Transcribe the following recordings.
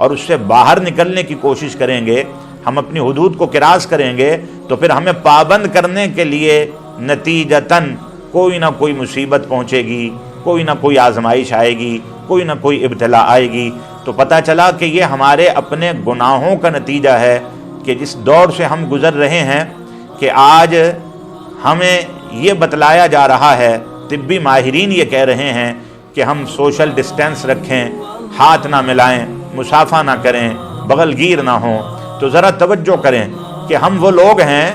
اور اس سے باہر نکلنے کی کوشش کریں گے، ہم اپنی حدود کو کراس کریں گے، تو پھر ہمیں پابند کرنے کے لیے نتیجتاً کوئی نہ کوئی مصیبت پہنچے گی، کوئی نہ کوئی آزمائش آئے گی، کوئی نہ کوئی ابتلا آئے گی۔ تو پتہ چلا کہ یہ ہمارے اپنے گناہوں کا نتیجہ ہے کہ جس دور سے ہم گزر رہے ہیں، کہ آج ہمیں یہ بتلایا جا رہا ہے، طبی ماہرین یہ کہہ رہے ہیں کہ ہم سوشل ڈسٹینس رکھیں، ہاتھ نہ ملائیں، مصافحہ نہ کریں، بغل گیر نہ ہوں۔ تو ذرا توجہ کریں کہ ہم وہ لوگ ہیں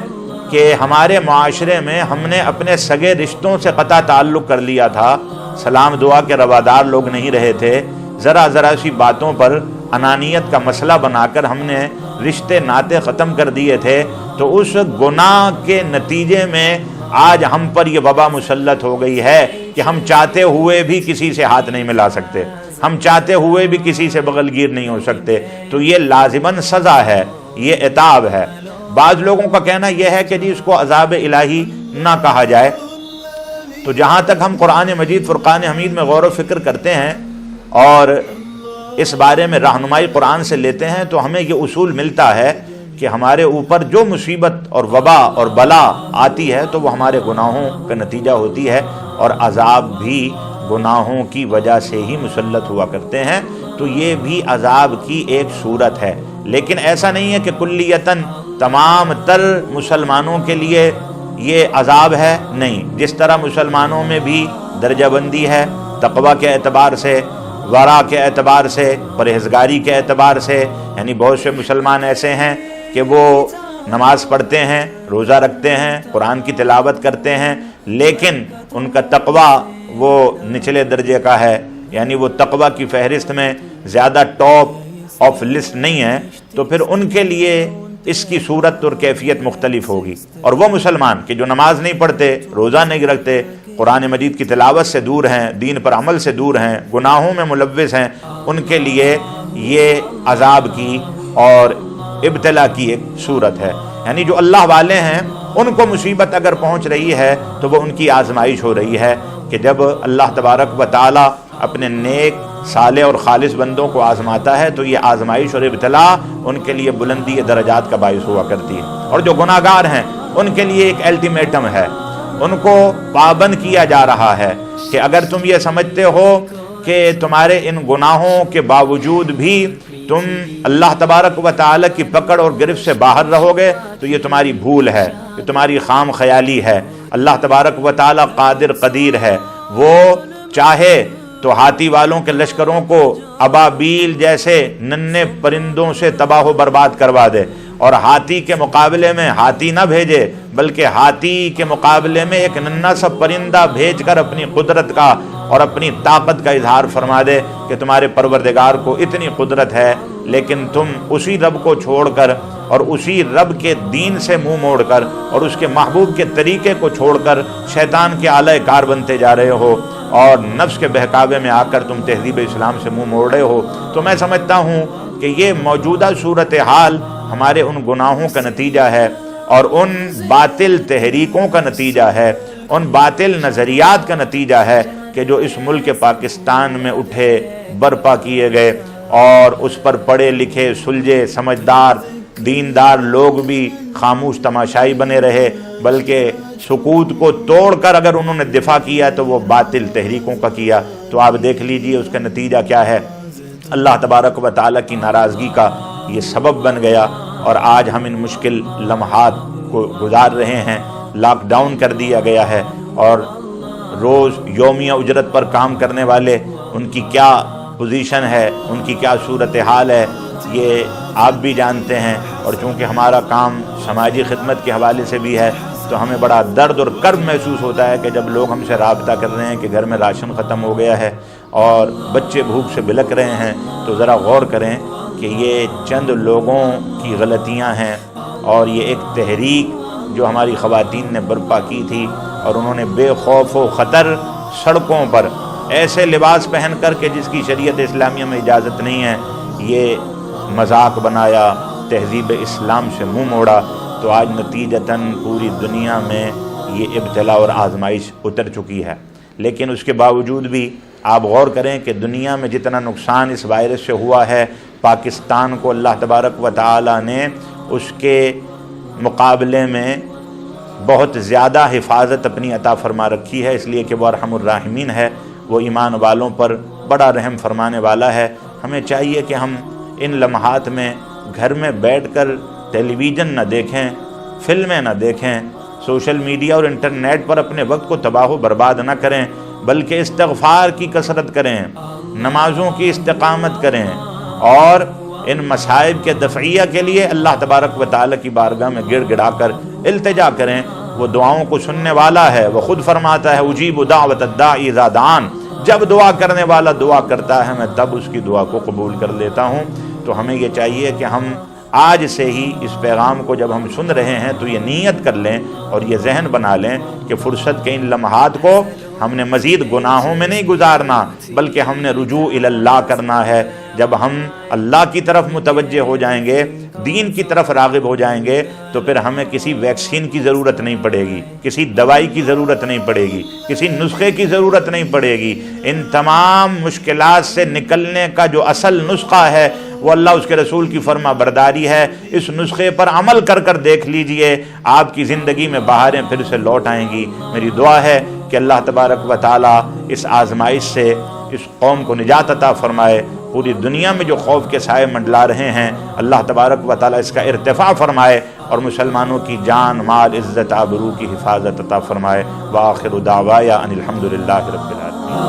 کہ ہمارے معاشرے میں ہم نے اپنے سگے رشتوں سے قطع تعلق کر لیا تھا، سلام دعا کے روادار لوگ نہیں رہے تھے، ذرا سی باتوں پر انانیت کا مسئلہ بنا کر ہم نے رشتے ناطے ختم کر دیے تھے۔ تو اس گناہ کے نتیجے میں آج ہم پر یہ وبا مسلط ہو گئی ہے کہ ہم چاہتے ہوئے بھی کسی سے ہاتھ نہیں ملا سکتے، ہم چاہتے ہوئے بھی کسی سے بغل گیر نہیں ہو سکتے۔ تو یہ لازماً سزا ہے، یہ عتاب ہے۔ بعض لوگوں کا کہنا یہ ہے کہ جی اس کو عذاب الہی نہ کہا جائے۔ تو جہاں تک ہم قرآن مجید فرقان حمید میں غور و فکر کرتے ہیں اور اس بارے میں رہنمائی قرآن سے لیتے ہیں، تو ہمیں یہ اصول ملتا ہے کہ ہمارے اوپر جو مصیبت اور وبا اور بلا آتی ہے تو وہ ہمارے گناہوں کا نتیجہ ہوتی ہے، اور عذاب بھی گناہوں کی وجہ سے ہی مسلط ہوا کرتے ہیں۔ تو یہ بھی عذاب کی ایک صورت ہے، لیکن ایسا نہیں ہے کہ کلیتاً تمام تر مسلمانوں کے لیے یہ عذاب ہے، نہیں۔ جس طرح مسلمانوں میں بھی درجہ بندی ہے، تقوی کے اعتبار سے، ورع کے اعتبار سے، پرہیزگاری کے اعتبار سے، یعنی بہت سے مسلمان ایسے ہیں کہ وہ نماز پڑھتے ہیں، روزہ رکھتے ہیں، قرآن کی تلاوت کرتے ہیں، لیکن ان کا تقوی وہ نچلے درجے کا ہے، یعنی وہ تقوی کی فہرست میں زیادہ ٹاپ آف لسٹ نہیں ہے۔ تو پھر ان کے لیے اس کی صورت اور کیفیت مختلف ہوگی۔ اور وہ مسلمان کہ جو نماز نہیں پڑھتے، روزہ نہیں رکھتے، قرآن مجید کی تلاوت سے دور ہیں، دین پر عمل سے دور ہیں، گناہوں میں ملوث ہیں، ان کے لیے یہ عذاب کی اور ابتلا کی ایک صورت ہے۔ یعنی جو اللہ والے ہیں ان کو مصیبت اگر پہنچ رہی ہے تو وہ ان کی آزمائش ہو رہی ہے، کہ جب اللہ تبارک و تعالی اپنے نیک، صالح اور خالص بندوں کو آزماتا ہے تو یہ آزمائش اور ابتلا ان کے لیے بلندی درجات کا باعث ہوا کرتی ہے۔ اور جو گناہ گار ہیں ان کے لیے ایک الٹیمیٹم ہے، ان کو پابند کیا جا رہا ہے کہ اگر تم یہ سمجھتے ہو کہ تمہارے ان گناہوں کے باوجود بھی تم اللہ تبارک و تعالی کی پکڑ اور گرفت سے باہر رہو گے تو یہ تمہاری بھول ہے، یہ تمہاری خام خیالی ہے۔ اللہ تبارک و تعالی قادر قدیر ہے، وہ چاہے تو ہاتھی والوں کے لشکروں کو ابابیل جیسے ننھے پرندوں سے تباہ و برباد کروا دے، اور ہاتھی کے مقابلے میں ہاتھی نہ بھیجے بلکہ ہاتھی کے مقابلے میں ایک ننھا سا پرندہ بھیج کر اپنی قدرت کا اور اپنی طاقت کا اظہار فرما دے کہ تمہارے پروردگار کو اتنی قدرت ہے، لیکن تم اسی رب کو چھوڑ کر اور اسی رب کے دین سے منہ موڑ کر اور اس کے محبوب کے طریقے کو چھوڑ کر شیطان کے آلہ کار بنتے جا رہے ہو، اور نفس کے بہکاوے میں آ کر تم تہذیب اسلام سے منہ موڑ رہے ہو۔ تو میں سمجھتا ہوں کہ یہ موجودہ صورتحال ہمارے ان گناہوں کا نتیجہ ہے، اور ان باطل تحریکوں کا نتیجہ ہے، ان باطل نظریات کا نتیجہ ہے کہ جو اس ملک پاکستان میں اٹھے، برپا کیے گئے، اور اس پر پڑھے لکھے، سلجھے، سمجھدار، دیندار لوگ بھی خاموش تماشائی بنے رہے، بلکہ سکوت کو توڑ کر اگر انہوں نے دفاع کیا تو وہ باطل تحریکوں کا کیا۔ تو آپ دیکھ لیجئے اس کا نتیجہ کیا ہے، اللہ تبارک و تعالیٰ کی ناراضگی کا یہ سبب بن گیا، اور آج ہم ان مشکل لمحات کو گزار رہے ہیں۔ لاک ڈاؤن کر دیا گیا ہے، اور روز یومیہ اجرت پر کام کرنے والے، ان کی کیا پوزیشن ہے، ان کی کیا صورتحال ہے، یہ آپ بھی جانتے ہیں۔ اور چونکہ ہمارا کام سماجی خدمت کے حوالے سے بھی ہے تو ہمیں بڑا درد اور کرب محسوس ہوتا ہے کہ جب لوگ ہم سے رابطہ کر رہے ہیں کہ گھر میں راشن ختم ہو گیا ہے اور بچے بھوک سے بلک رہے ہیں، تو ذرا غور کریں کہ یہ چند لوگوں کی غلطیاں ہیں، اور یہ ایک تحریک جو ہماری خواتین نے برپا کی تھی، اور انہوں نے بے خوف و خطر سڑکوں پر ایسے لباس پہن کر کے جس کی شریعت اسلامیہ میں اجازت نہیں ہے، یہ مذاق بنایا، تہذیب اسلام سے منہ موڑا۔ تو آج نتیجتاً پوری دنیا میں یہ ابتلا اور آزمائش اتر چکی ہے۔ لیکن اس کے باوجود بھی آپ غور کریں کہ دنیا میں جتنا نقصان اس وائرس سے ہوا ہے، پاکستان کو اللہ تبارک و تعالی نے اس کے مقابلے میں بہت زیادہ حفاظت اپنی عطا فرما رکھی ہے، اس لیے کہ وہ ارحم الراحمین ہے، وہ ایمان والوں پر بڑا رحم فرمانے والا ہے۔ ہمیں چاہیے کہ ہم ان لمحات میں گھر میں بیٹھ کر ٹیلی ویژن نہ دیکھیں، فلمیں نہ دیکھیں، سوشل میڈیا اور انٹرنیٹ پر اپنے وقت کو تباہ و برباد نہ کریں، بلکہ استغفار کی کثرت کریں، نمازوں کی استقامت کریں، اور ان مصائب کے دفعیہ کے لیے اللہ تبارک و تعالی کی بارگاہ میں گڑ گڑا کر التجا کریں۔ وہ دعاؤں کو سننے والا ہے، وہ خود فرماتا ہے اجیب دعوت الداعی اذا دعان، جب دعا کرنے والا دعا کرتا ہے میں تب اس کی دعا کو قبول کر لیتا ہوں۔ تو ہمیں یہ چاہیے کہ ہم آج سے ہی اس پیغام کو جب ہم سن رہے ہیں تو یہ نیت کر لیں اور یہ ذہن بنا لیں کہ فرصت کے ان لمحات کو ہم نے مزید گناہوں میں نہیں گزارنا، بلکہ ہم نے رجوع الی اللہ کرنا ہے۔ جب ہم اللہ کی طرف متوجہ ہو جائیں گے، دین کی طرف راغب ہو جائیں گے، تو پھر ہمیں کسی ویکسین کی ضرورت نہیں پڑے گی، کسی دوائی کی ضرورت نہیں پڑے گی، کسی نسخے کی ضرورت نہیں پڑے گی۔ ان تمام مشکلات سے نکلنے کا جو اصل نسخہ ہے وہ اللہ اس کے رسول کی فرما برداری ہے۔ اس نسخے پر عمل کر کر دیکھ لیجئے، آپ کی زندگی میں بہاریں پھر سے لوٹ آئیں گی۔ میری دعا ہے کہ اللہ تبارک و تعالی اس آزمائش سے اس قوم کو نجات عطا فرمائے۔ پوری دنیا میں جو خوف کے سائے منڈلا رہے ہیں، اللہ تبارک و تعالی اس کا ارتفاع فرمائے اور مسلمانوں کی جان، مال، عزت، آبرو کی حفاظت عطا فرمائے۔ وآخر دعوایا ان الحمدللہ رب العالمین۔